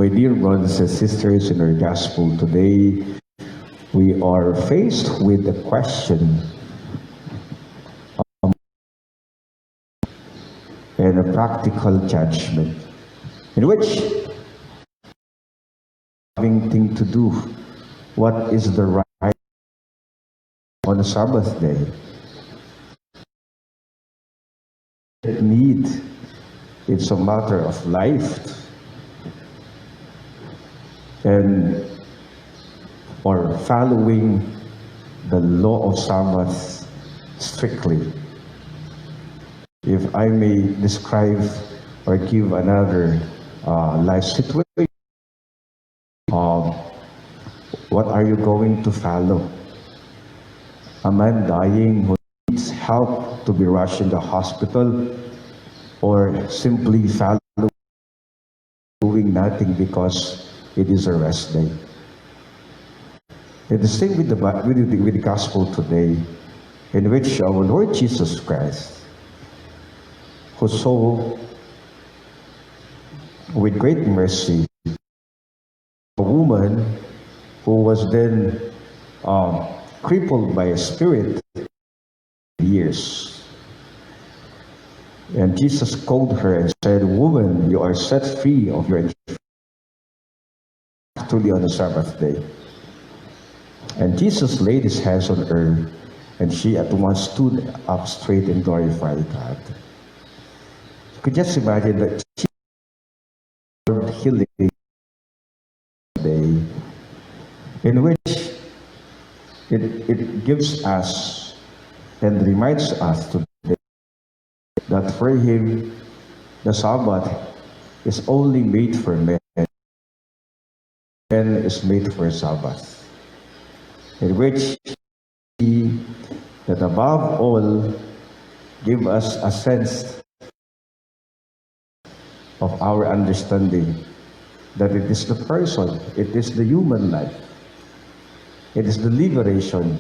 My dear brothers and sisters, in our gospel today, we are faced with the question and a practical judgment in which having thing to do what is the right on the Sabbath day. Need, it's a matter of life and or following the law of Sabbath strictly. If I may describe or give another life situation, what are you going to follow? A man dying who needs help to be rushed in the hospital, or simply follow doing nothing because it is a rest day. And the same with the gospel today, in which our Lord Jesus Christ, who saw with great mercy a woman who was then crippled by a spirit years. And Jesus called her and said, "Woman, you are set free of your infirmity," actually on the Sabbath day. And Jesus laid his hands on her, and she at once stood up straight and glorified God. You could just imagine that she healing day, in which it gives us and reminds us today that for him, the Sabbath is only made for men. Men is made for Sabbath, in which he, that above all, give us a sense of our understanding that it is the person, it is the human life, it is the liberation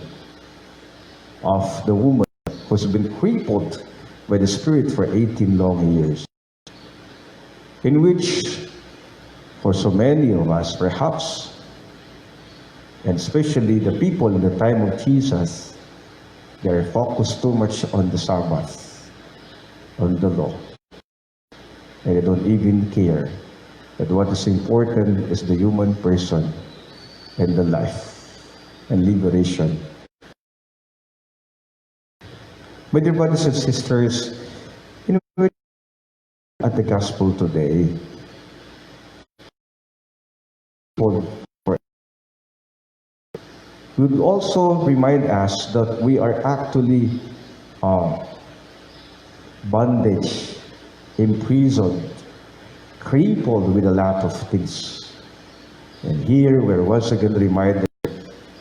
of the woman who's been crippled by the Spirit for 18 long years, in which for so many of us, perhaps, and especially the people in the time of Jesus, they are focused too much on the Sabbath, on the law, and they don't even care that what is important is the human person and the life and liberation. My dear brothers and sisters, at the gospel today, would also remind us that we are actually bondage, imprisoned, crippled with a lot of things. And here we're once again reminded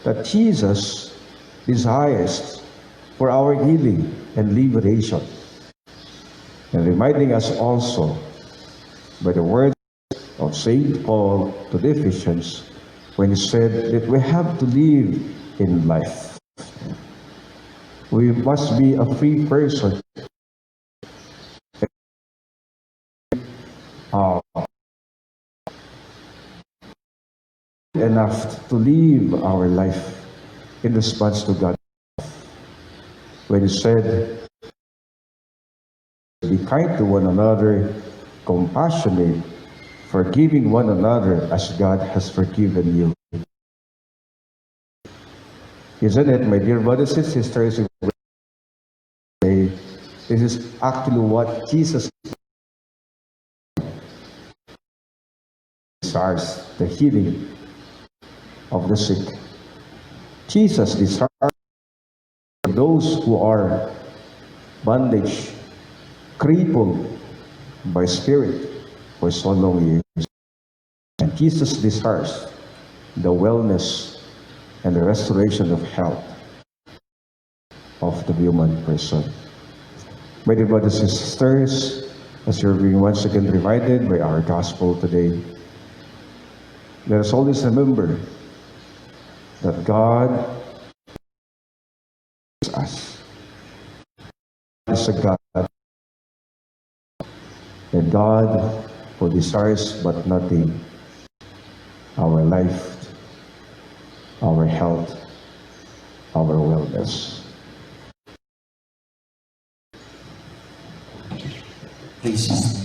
that Jesus desires for our healing and liberation. And reminding us also by the words of St. Paul to the Ephesians, when he said that we have to live in life. We must be a free person. Enough to live our life in response to God. When he said, be kind to one another, compassionate, forgiving one another as God has forgiven you. Isn't it, my dear brothers and sisters? This is actually what Jesus desires, the healing of the sick. Jesus desires those who are bondage, crippled by spirit for so long years. And Jesus desires the wellness and the restoration of health of the human person. My dear brothers and sisters, as you're being once again reminded by our gospel today, let us always remember that God is us. God is a God, and God who desires but nothing our life, our health, our wellness. Please.